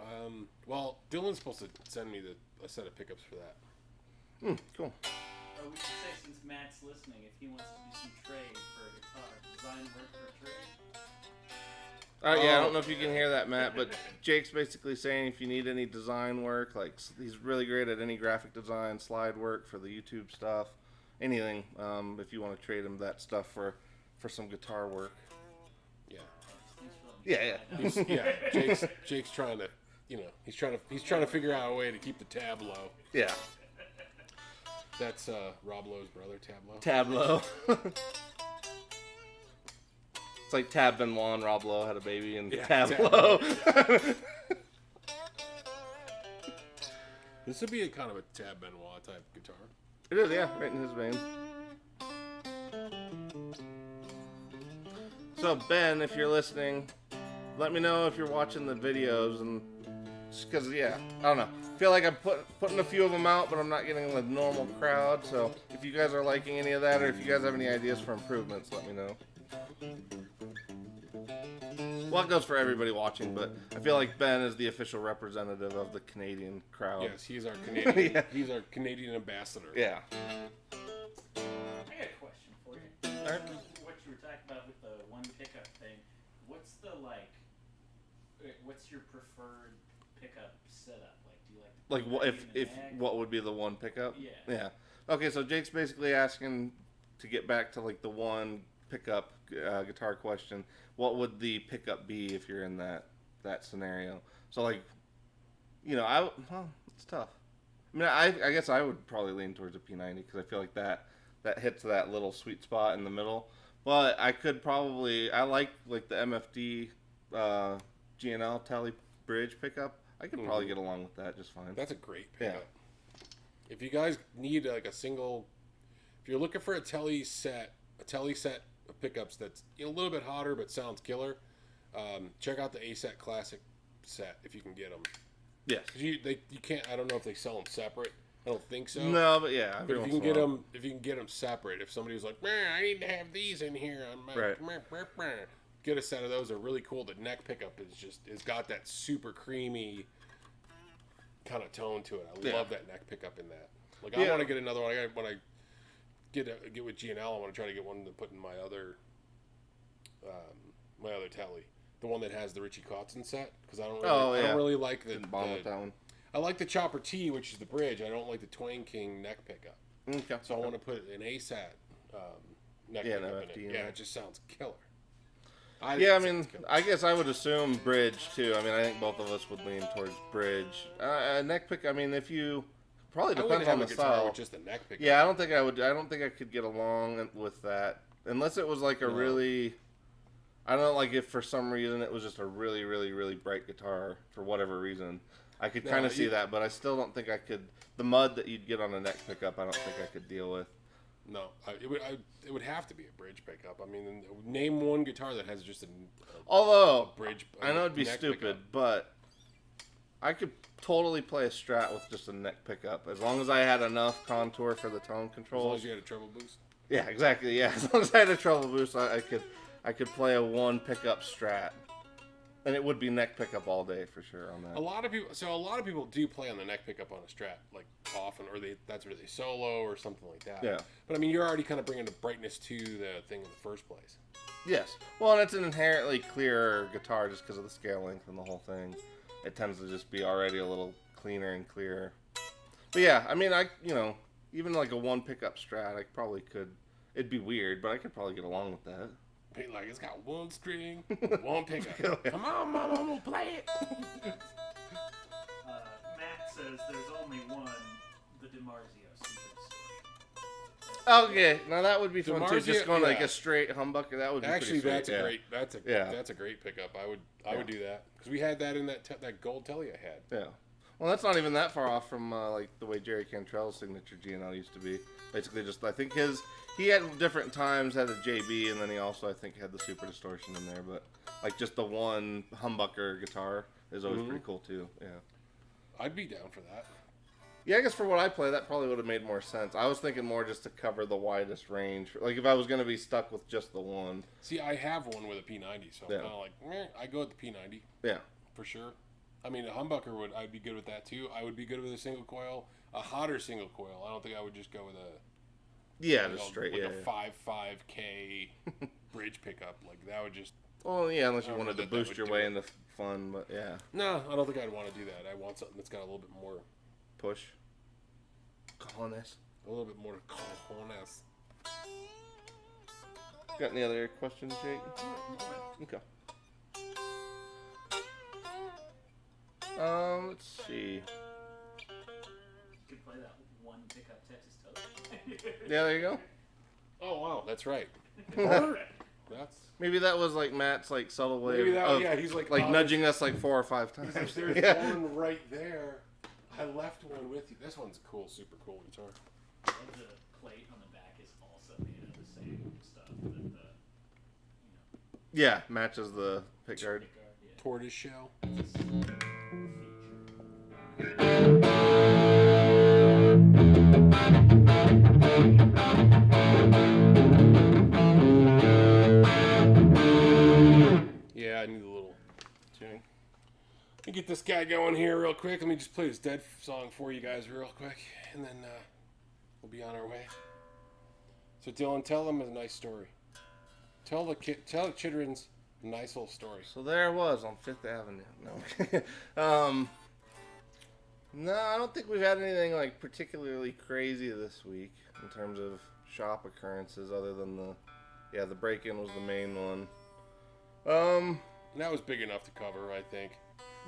S2: Well, Dylan's supposed to send me a set of pickups for that.
S1: Cool.
S3: Or we should say, since Matt's listening, if he wants to do some trade for a guitar, design work for trade.
S1: All right, yeah, I don't know if you can hear that, Matt, but Jake's basically saying if you need any design work, like he's really great at any graphic design, slide work for the YouTube stuff, anything. If you want to trade him that stuff for some guitar work.
S2: Yeah.
S1: Yeah.
S2: Jake's trying to, he's trying to figure out a way to keep the tab low.
S1: Yeah.
S2: That's Rob Lowe's brother, Tableau.
S1: Tableau. It's like Tab Benoit and Rob Lowe had a baby and Tableau.
S2: This would be a kind of a Tab Benoit type guitar.
S1: It is, yeah, right in his vein. So Ben, if you're listening, let me know if you're watching the videos, and because I don't know, I feel like I'm putting a few of them out, but I'm not getting the normal crowd. So if you guys are liking any of that, or if you guys have any ideas for improvements, let me know. Well, it goes for everybody watching, but I feel like Ben is the official representative of the Canadian crowd.
S2: Yes, he's our Canadian.
S1: Yeah.
S2: He's our Canadian ambassador.
S1: Yeah.
S3: I got a question for you.
S1: Alright.
S3: What you were talking about with the one pickup thing, what's your preferred pickup setup? Like, do you like
S1: Like, what would be the one pickup?
S3: Yeah.
S1: Yeah. Okay, so Jake's basically asking to get back to like the one pickup guitar question. What would the pickup be if you're in that scenario? So like, it's tough. I mean, I guess I would probably lean towards a P90 because I feel like that hits that little sweet spot in the middle. Well, I could probably. I like the MFD GNL Tele bridge pickup. I could probably get along with that just fine.
S2: That's a great pickup. If you guys need like a single, if you're looking for a Tele set of pickups that's a little bit hotter but sounds killer, check out the ASAT Classic set if you can get them.
S1: Yes.
S2: You can't. I don't know if they sell them separate. I don't think so.
S1: No, but yeah.
S2: But if you can get them separate, if somebody was like, "Man, I need to have these in here," I'm like,
S1: Right.
S2: get a set of those. They're really cool. The neck pickup is got that super creamy kind of tone to it. I love that neck pickup in that. Like I want to get another one. When I get with GNL, I want to try to get one to put in my other Tele, the one that has the Richie Kotzen set, because I don't really like the
S1: with that one.
S2: I like the Chopper T, which is the bridge. I don't like the Twain King neck pickup.
S1: Okay.
S2: So I want to put an ASAT neck pickup in it. Yeah, it just sounds killer. I
S1: guess I would assume bridge too. I mean, I think both of us would lean towards bridge. Neck pick. I mean, if you probably depends on the style.
S2: With just a neck pickup.
S1: Yeah, I don't think I would. I don't think I could get along with that unless it was like a really. I don't know, like if for some reason it was just a really, really, really bright guitar for whatever reason. I could kind of see that, but I still don't think I could. The mud that you'd get on a neck pickup, I don't think I could deal with.
S2: No, it would have to be a bridge pickup. I mean, name one guitar that has just a bridge.
S1: I know it'd be stupid, pickup. But I could totally play a Strat with just a neck pickup as long as I had enough contour for the tone controls.
S2: As long as you had a treble boost.
S1: Yeah, exactly. Yeah, as long as I had a treble boost, I could play a one pickup Strat. And it would be neck pickup all day for sure on that.
S2: A lot of people do play on the neck pickup on a Strat like often, or that's where they solo or something like that.
S1: Yeah.
S2: But I mean, you're already kind of bringing the brightness to the thing in the first place.
S1: Yes. Well, and it's an inherently clearer guitar just because of the scale length and the whole thing. It tends to just be already a little cleaner and clearer. But yeah, I mean, even like a one pickup Strat, I probably could. It'd be weird, but I could probably get along with that.
S2: Like it's got one string, one pickup. Come on, Mama, I'm gonna play it.
S3: Matt says there's only one, the DiMarzio Super Distortion.
S1: Okay, now that would be fun too. Just going like a straight humbucker, that would be
S2: actually
S1: pretty sweet.
S2: That's a great pickup. I would do that because we had that in that gold Telly I had.
S1: Yeah. Well, that's not even that far off from like the way Jerry Cantrell's signature GNL used to be. Basically, just I think he had different times had a JB, and then he also I think had the Super Distortion in there. But like just the one humbucker guitar is always pretty cool too. Yeah.
S2: I'd be down for that.
S1: Yeah, I guess for what I play, that probably would have made more sense. I was thinking more just to cover the widest range. Like if I was going to be stuck with just the one.
S2: See, I have one with a P90, so I'm kind of like, I go with the P90.
S1: Yeah.
S2: For sure. I mean, a humbucker I'd be good with that too. I would be good with a single coil, a hotter single coil. I don't think I would just go with
S1: just straight,
S2: a 5.5K bridge pickup. Like that would just.
S1: Well, yeah, unless you wanted to boost your way into fun, but yeah.
S2: No, I don't think I'd want to do that. I want something that's got a little bit more
S1: push. Cojones.
S2: A little bit more cojones.
S1: Got any other questions, Jake? Okay. Let's see.
S3: You could play that one pickup Texas Toast.
S1: Yeah, there you go.
S2: Oh wow, that's right. That's
S1: maybe that was like Matt's like subtle way of
S2: he's like
S1: nudging us like 4 or 5 times.
S2: There's one right there. I left one with you. This one's cool, super cool guitar.
S3: I love the plate on the back is also made of the same stuff that the
S1: Yeah, matches the pickguard.
S2: Tortoise shell. Yeah, I need a little tuning. Let me get this guy going here real quick. Let me just play this Dead song for you guys real quick, and then we'll be on our way. So Dylan, tell them a nice story. Tell the Chitterins a nice little story.
S1: So there it was on 5th Avenue. No. No, I don't think we've had anything like particularly crazy this week in terms of shop occurrences other than the break-in was the main one.
S2: And that was big enough to cover, I think.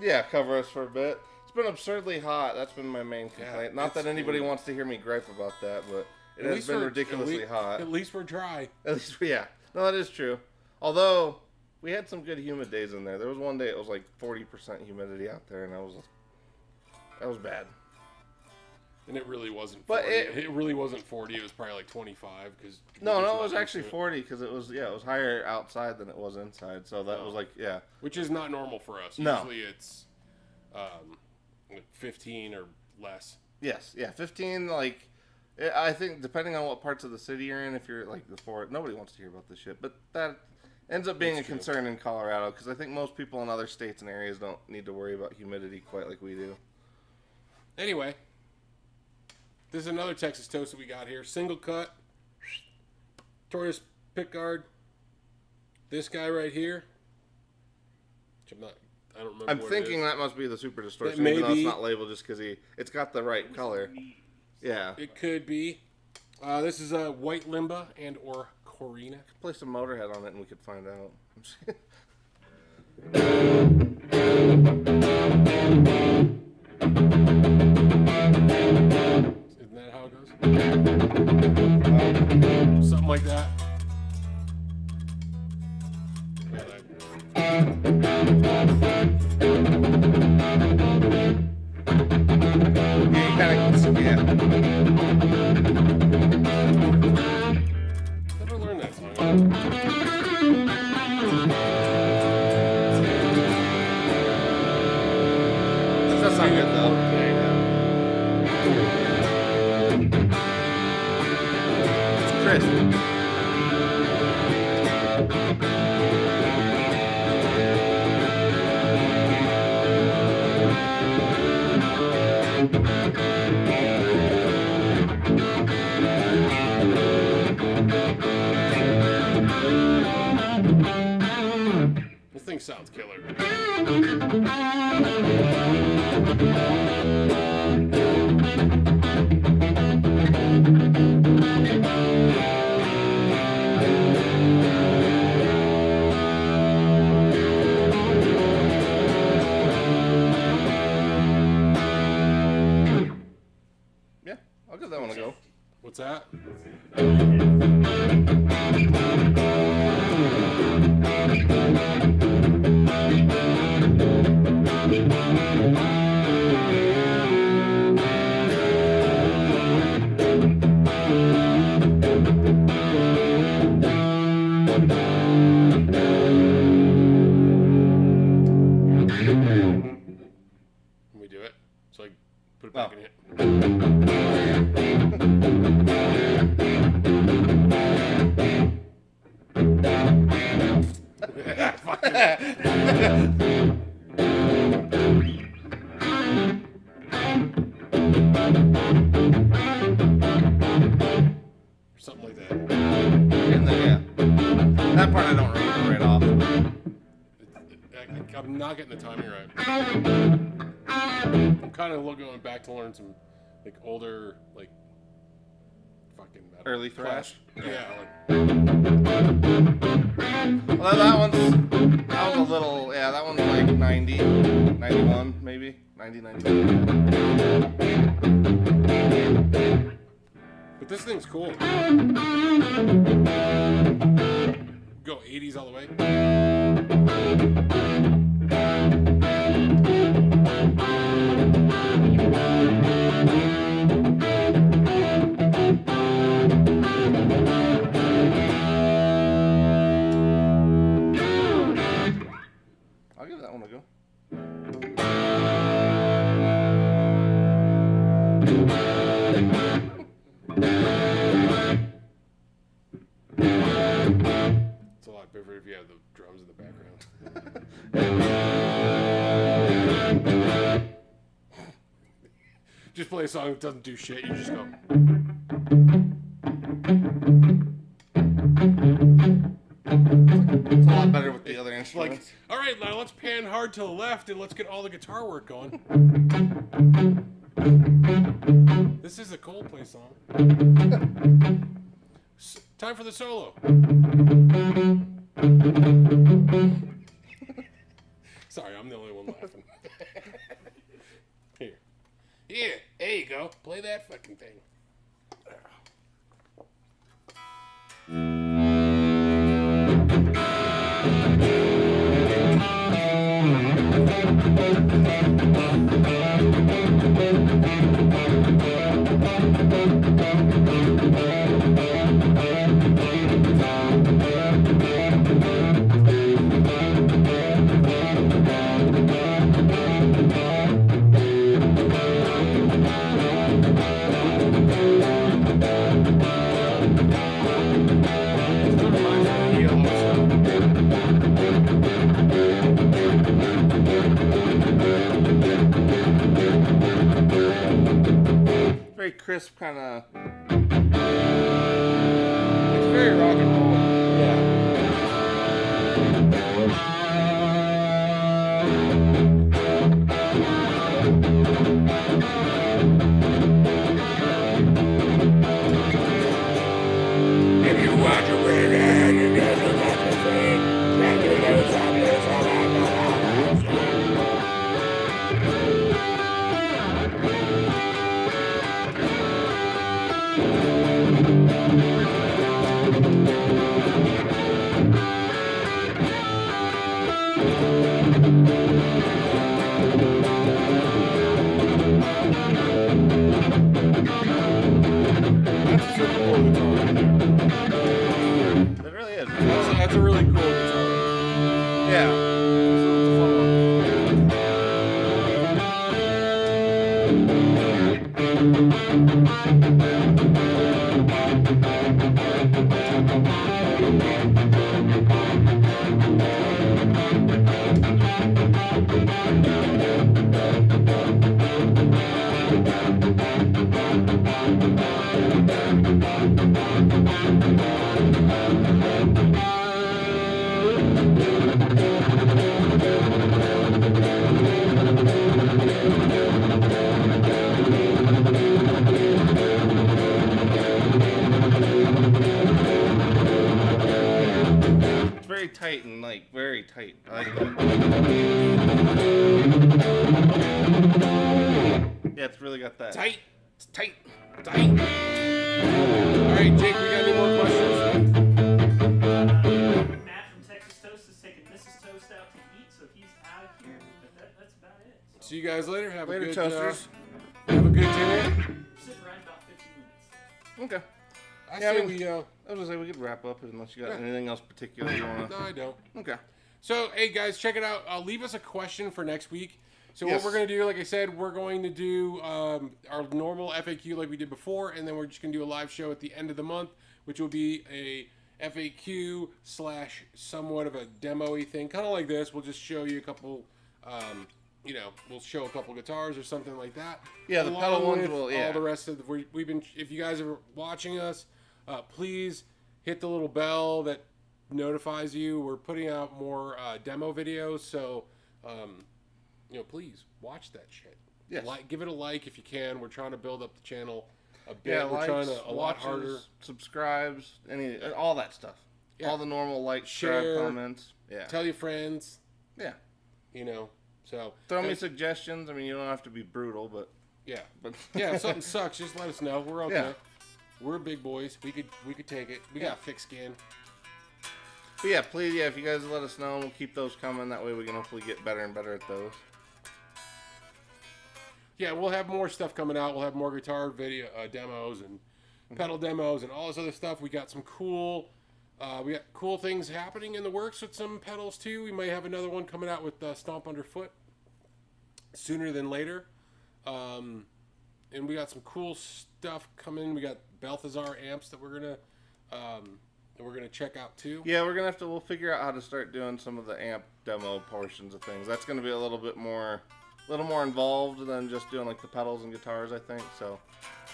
S1: Yeah, cover us for a bit. It's been absurdly hot. That's been my main complaint. Not that anybody wants to hear me gripe about that, but it has been ridiculously hot.
S2: At least we're dry.
S1: At least, yeah. No, that is true. Although we had some good humid days in there. There was one day it was like 40% humidity out there, and that was bad.
S2: And it really wasn't 40.
S1: But
S2: It really wasn't 40. It was probably like 25.
S1: No, it was actually 40 because it was higher outside than it was inside. So that was like, yeah.
S2: Which is not normal for us.
S1: No.
S2: Usually it's 15 or less.
S1: Yes, yeah, 15. Like, I think depending on what parts of the city you're in, if you're like the forest, nobody wants to hear about this shit. But that ends up being
S2: That's
S1: a
S2: true.
S1: concern in Colorado because I think most people in other states and areas don't need to worry about humidity quite like we do.
S2: Anyway, this is another Texas toast that we got here. Single cut. Tortoise pickguard. This guy right here. Which I don't remember.
S1: I'm
S2: what
S1: thinking
S2: it is.
S1: that must be the super distortion,
S2: That
S1: even though
S2: maybe-
S1: it's not labeled just because it's got the right color. Yeah.
S2: It could be. This is a white limba and or Corina.
S1: Play some Motorhead on it and we could find out.
S2: Isn't that how it goes? Something like that.
S1: Yeah.
S2: Never learned that song.
S1: That's not good though. It's crisp.
S2: This thing sounds killer.
S1: Yeah, I'll give that one a go.
S2: What's that? Can we do it? So I put it back in here. Something like that.
S1: Yeah. That part I don't remember right off.
S2: I'm not getting the timing right. I'm kind of going back to learn some like older like fucking metal.
S1: Early thrash?
S2: Yeah.
S1: Well, that was a little, yeah, that one's like 90, 91 maybe, 90, 92.
S2: But this thing's cool. Go 80s all the way.
S1: I'll give that one a go.
S2: It's a lot better if you have the drums in the background. Just play a song that doesn't do shit. You just go.
S1: It's a lot better with the other
S2: Like,
S1: instruments.
S2: all right, now let's pan hard to the left and let's get all the guitar work going. This is a Coldplay song. Time for the solo. Sorry, I'm the only one laughing. Here. Yeah, there you go. Play that fucking thing.
S1: crisp kind of.
S2: It's very rock and roll. Yeah. If you want to win it, you get to let the thing. Let me lose That's a super cool guitar right there.
S1: It really is.
S2: That's a really cool guitar.
S1: Yeah. It's a fun It's very tight and like very tight. I like that. Yeah, it's really got that.
S2: Tight.
S1: It's tight.
S2: Tight. Alright, Jake, we got any more questions?
S3: Matt from Texas Toast is taking Mrs. Toast out to eat, so he's out of here. But that's about it. So.
S2: See you guys later. Have
S1: Later,
S2: a good
S1: toasters.
S2: have a good dinner.
S3: Sitting right about 15 minutes.
S1: Okay.
S2: I
S1: Yeah,
S2: say
S1: I mean-
S2: we
S1: I was gonna say we could wrap up unless you got
S2: Yeah.
S1: anything else particular you wanna.
S2: No, I don't.
S1: Okay.
S2: So, hey guys, check it out. Leave us a question for next week. So
S1: Yes.
S2: what we're gonna do, like I said, we're going to do our normal FAQ like we did before, and then we're just gonna do a live show at the end of the month, which will be a FAQ / somewhat of a demo-y thing, kind of like this. We'll just show you a couple, we'll show a couple guitars or something like that.
S1: Yeah, the
S2: Along
S1: pedal ones
S2: with
S1: will. Yeah.
S2: all the rest of we've been. If you guys are watching us, please hit the little bell that notifies you. We're putting out more demo videos, so please watch that shit.
S1: Yes.
S2: Give it a like if you can. We're trying to build up the channel a bit.
S1: Yeah,
S2: We're
S1: likes,
S2: trying to a lot
S1: watches,
S2: harder.
S1: subscribes, all that stuff.
S2: Yeah.
S1: All the normal like,
S2: Share.
S1: subscribe, comments. Yeah.
S2: Tell your friends.
S1: Yeah.
S2: So
S1: Throw me suggestions. I mean, you don't have to be brutal, but
S2: yeah,
S1: but
S2: yeah. If something sucks, just let us know. We're okay.
S1: Yeah.
S2: We're big boys. We could take it. We got thick skin.
S1: But yeah, please, if you guys let us know, we'll keep those coming. That way we can hopefully get better and better at those.
S2: Yeah, we'll have more stuff coming out. We'll have more guitar video demos and pedal demos and all this other stuff. We got some cool things happening in the works with some pedals too. We might have another one coming out with Stomp Underfoot sooner than later. And we got some cool stuff coming. We got Balthazar amps that we're gonna check out too.
S1: Yeah, we'll figure out how to start doing some of the amp demo portions of things. That's gonna be a little more involved than just doing like the pedals and guitars, I think. So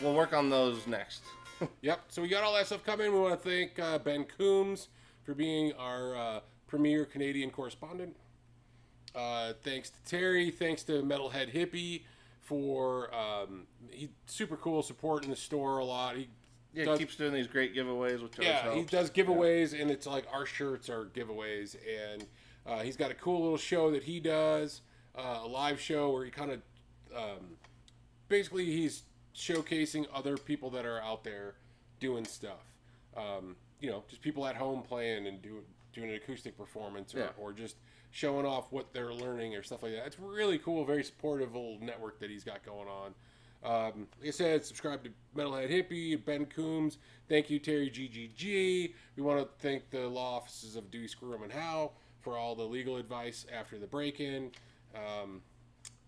S1: we'll work on those next.
S2: Yep. So we got all that stuff coming. We want to thank Ben Coombs for being our premier Canadian correspondent. Thanks to Terry. Thanks to Metalhead Hippie for he's super cool, supporting the store a lot. He
S1: keeps doing these great giveaways, which always
S2: he
S1: helps.
S2: does giveaways, and it's like our shirts are giveaways, and he's got a cool little show that he does, a live show where he kind of basically he's showcasing other people that are out there doing stuff. Just people at home playing and doing an acoustic performance or just showing off what they're learning or stuff like that. It's really cool, very supportive little network that he's got going on. Like I said, subscribe to Metalhead Hippie, Ben Coombs. Thank you, Terry GGG. We want to thank the law offices of Dewey, Screw 'em, and Howe for all the legal advice after the break-in.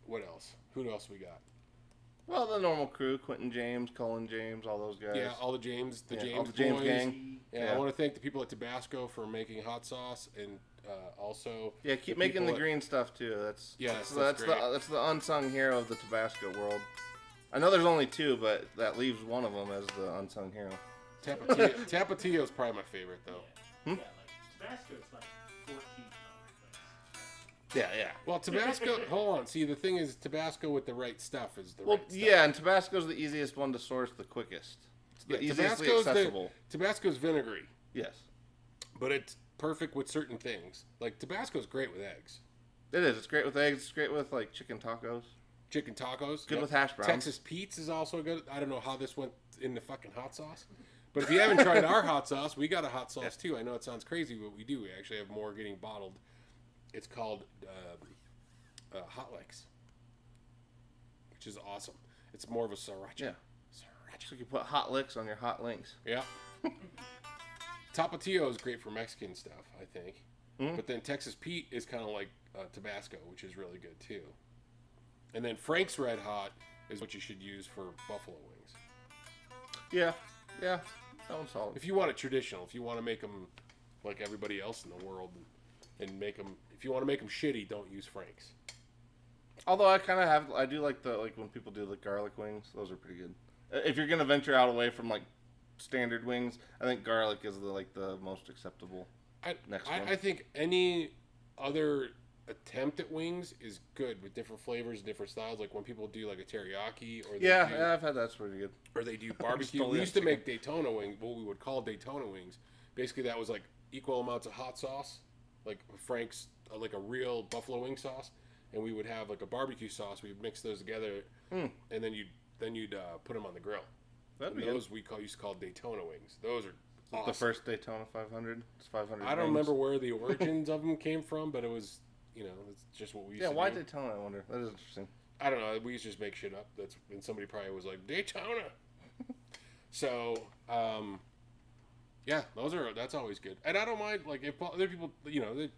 S2: What else? Who else we got?
S1: Well, the normal crew: Quentin James, Cullen James, all those guys.
S2: Yeah, all the James,
S1: all the James
S2: boys.
S1: gang.
S2: Yeah, I want to thank the people at Tabasco for making hot sauce, and also
S1: keep making the green stuff too. That's
S2: great.
S1: the unsung hero of the Tabasco world. I know there's only 2, but that leaves one of them as the unsung hero.
S2: Tapatio is probably my favorite though.
S3: Yeah, like Tabasco's like 14
S1: Yeah.
S2: Well, Tabasco. Hold on. See, the thing is, Tabasco with the right stuff is the
S1: Well,
S2: right stuff.
S1: yeah, and Tabasco's the easiest one to source, the quickest. It's the easiest accessible.
S2: Tabasco's vinegary,
S1: Yes.
S2: but it's perfect with certain things. Like Tabasco's great with eggs.
S1: It is. It's great with eggs. It's great with, like, chicken tacos.
S2: Chicken tacos.
S1: Good with hash browns.
S2: Texas Pete's is also good. I don't know how this went in the fucking hot sauce. But if you haven't tried our hot sauce, we got a hot sauce too. I know it sounds crazy, but we do. We actually have more getting bottled. It's called Hot Licks, which is awesome. It's more of a sriracha.
S1: Yeah. So you can put hot licks on your hot links.
S2: Yeah. Tapatio is great for Mexican stuff, I think.
S1: Mm-hmm.
S2: But then Texas Pete is kind of like Tabasco, which is really good too. And then Frank's Red Hot is what you should use for buffalo wings.
S1: Yeah. That one's solid.
S2: If you want it traditional, if you want to make them like everybody else in the world and make them, if you want to make them shitty, don't use Frank's.
S1: Although I do like when people do the garlic wings. Those are pretty good. If you're gonna venture out away from like standard wings, I think garlic is the most acceptable.
S2: I think any other attempt at wings is good with different flavors, different styles. Like when people do like a teriyaki, or
S1: I've had that's pretty good.
S2: Or they do barbecue. We used to make Daytona wings, what we would call Daytona wings. Basically, that was like equal amounts of hot sauce, like Frank's, like a real buffalo wing sauce, and we would have like a barbecue sauce. We'd mix those together, and then you'd put them on the grill.
S1: That'd be
S2: those
S1: good.
S2: used to call Daytona wings. Those are awesome.
S1: The first Daytona 500. It's 500.
S2: I don't remember where the origins of them came from, but it was, it's just what we used to do.
S1: Yeah, why Daytona? I wonder. That is interesting.
S2: I don't know. We used to just make shit up. And somebody probably was like Daytona. So, yeah, that's always good. And I don't mind, like, if other people, they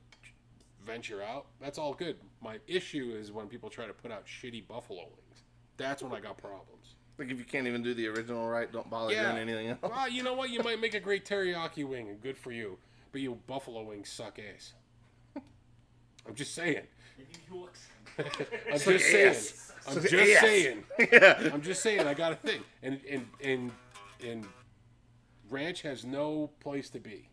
S2: venture out, that's all good. My issue is when people try to put out shitty buffalo wings. That's when I got problems.
S1: Like, if you can't even do the original right, don't bother doing anything else.
S2: Well, you know what? You might make a great teriyaki wing, and good for you. But you buffalo wings suck ass. I'm just saying. I'm just saying. I'm just saying.
S1: Yeah.
S2: I'm just saying. I got a thing, and ranch has no place to be.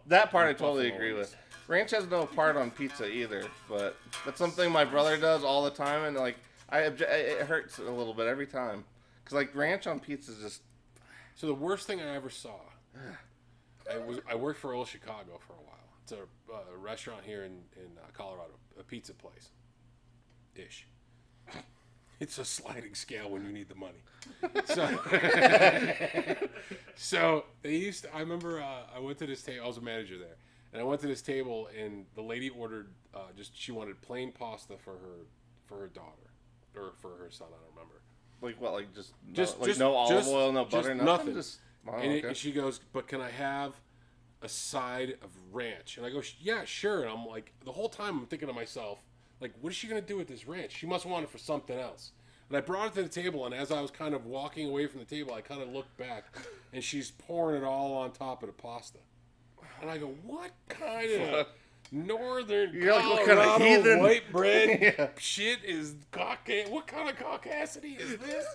S1: That part I totally agree with. Ranch has no part on pizza either, but that's something my brother does all the time, and like it hurts a little bit every time, because like ranch on pizza is just.
S2: So the worst thing I ever saw, I worked for Old Chicago for a while. It's a restaurant here in Colorado, a pizza place, ish. It's a sliding scale when you need the money. So they used to, I remember I went to this table. I was a manager there, and I went to this table, and the lady ordered she wanted plain pasta for her daughter or for her son. I don't remember.
S1: Like what? Like just no olive oil, no butter,
S2: nothing.
S1: Okay.
S2: And she goes, "But can I have a side of ranch?" And I go, "Yeah, sure." And I'm like, the whole time I'm thinking to myself, like, what is she gonna do with this ranch? She must want it for something else. And I brought it to the table, and as I was kind of walking away from the table, I kind of looked back, and she's pouring it all on top of the pasta. And I go, what kind of northern Colorado white bread shit is what kind of caucasity is this?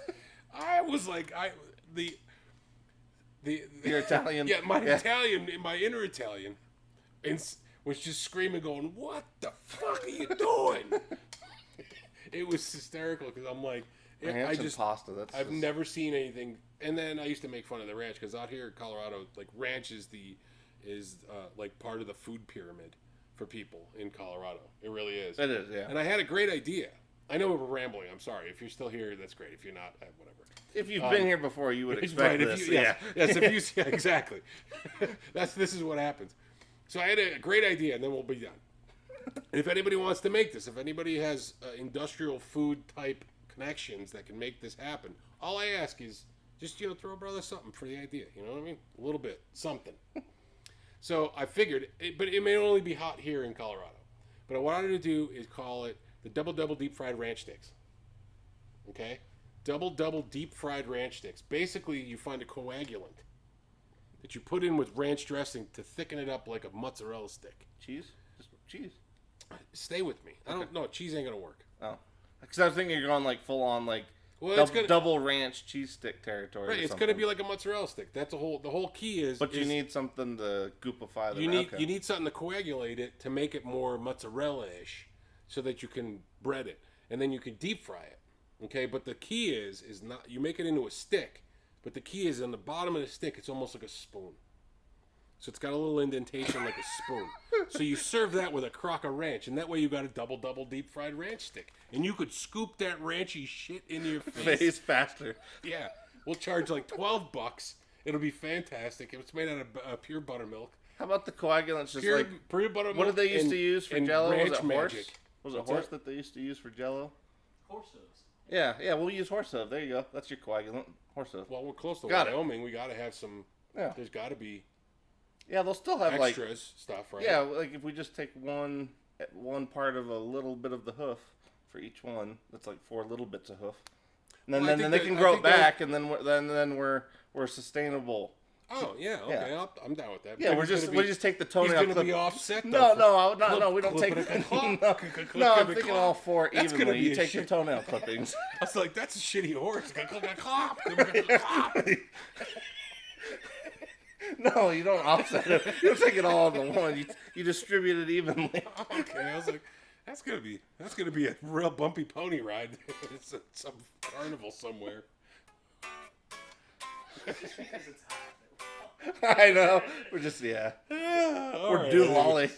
S2: I was like,
S1: Your Italian.
S2: Yeah, Italian, my inner Italian, was just screaming, going, "What the fuck are you doing?" It was hysterical because I'm like,
S1: pasta.
S2: I've never seen anything. And then I used to make fun of the ranch because out here in Colorado, like ranch is like part of the food pyramid for people in Colorado. It really is.
S1: It is, yeah.
S2: And I had a great idea. I know we're rambling. I'm sorry. If you're still here, that's great. If you're not, whatever.
S1: If you've been here before, you would expect this. Yes,
S2: exactly. This is what happens. So I had a great idea, and then we'll be done. If anybody wants to make this, if anybody has industrial food type connections that can make this happen, all I ask is just throw a brother something for the idea. You know what I mean? A little bit, something. So I figured, but it may only be hot here in Colorado. But what I wanted to do is call it the Double Deep Fried Ranch Sticks. Okay? Double Deep Fried Ranch Sticks. Basically, you find a coagulant that you put in with ranch dressing to thicken it up like a mozzarella stick.
S1: Cheese? Just cheese.
S2: Stay with me. I don't know. Cheese ain't gonna work.
S1: Oh, because I was thinking you're going like full on like
S2: Well, it's gonna
S1: double ranch cheese stick territory.
S2: right.
S1: Or
S2: It's
S1: something.
S2: gonna be like a mozzarella stick. That's the whole key is.
S1: But you need something to goopify the.
S2: You need something to coagulate it to make it more mozzarella-ish, so that you can bread it and then you can deep fry it. Okay, but the key is not you make it into a stick, but the key is on the bottom of the stick. It's almost like a spoon. So it's got a little indentation like a spoon. So you serve that with a crock of ranch, and that way you got a double deep fried ranch stick, and you could scoop that ranchy shit into your face.
S1: faster.
S2: Yeah, we'll charge like $12. It'll be fantastic. It's made out of pure buttermilk.
S1: How about the coagulants? Just
S2: Pure buttermilk.
S1: what did they used to use for Jello? Was
S2: ranch
S1: it horse?
S2: magic.
S1: Was it
S2: What's
S1: horse
S2: that?
S1: that they used to use for Jello?
S3: Horse hooves.
S1: Yeah, we'll use horse hoof. There you go. That's your coagulant. Horse hoof.
S2: Well, we're close to
S1: Got it.
S2: Wyoming. We got to have some.
S1: Yeah.
S2: There's got to be
S1: Yeah, they'll still have
S2: extras stuff, right?
S1: Yeah, like if we just take one part of a little bit of the hoof for each one, that's like 4 little bits of hoof, and then
S2: Well, I
S1: then
S2: think
S1: they
S2: that-
S1: can
S2: I
S1: grow
S2: think
S1: it back, and then we're sustainable.
S2: Oh yeah, okay, I'm down with that.
S1: Yeah,
S2: But
S1: we just take the
S2: He's
S1: toenail
S2: going to
S1: clip.
S2: be offset.
S1: No,
S2: though,
S1: no, we don't take.
S2: clip it, clip,
S1: No,
S2: clip,
S1: no, I'm
S2: clip,
S1: thinking
S2: clip.
S1: all 4
S2: That's gonna
S1: evenly.
S2: be
S1: You
S2: a
S1: take your
S2: shit.
S1: toenail clippings.
S2: I was like, that's a shitty horse. Clop, clop.
S1: No, you don't offset it. You don't take it all in one. You distribute it evenly.
S2: Okay, I was like, that's gonna be a real bumpy pony ride. It's some carnival somewhere.
S3: Just because it's hot.
S1: I know. We're just we're doolally.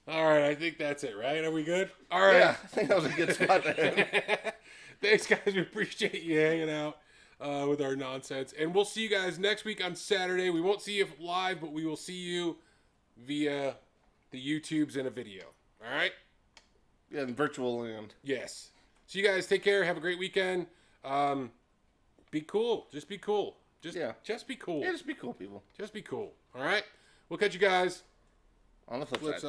S2: All right, I think that's it, right? Are we good? All right.
S1: Yeah, I think that was a good spot to end.
S2: Thanks, guys. We appreciate you hanging out with our nonsense. And we'll see you guys next week on Saturday. We won't see you live, but we will see you via the YouTubes in a video. All right?
S1: Yeah, in virtual land.
S2: Yes. So you guys take care. Have a great weekend. Be cool. Just be cool. Just be cool.
S1: Yeah, just be cool, people.
S2: Just be cool. All right? We'll catch you guys.
S1: On the flip
S2: Flip
S1: side.
S2: side.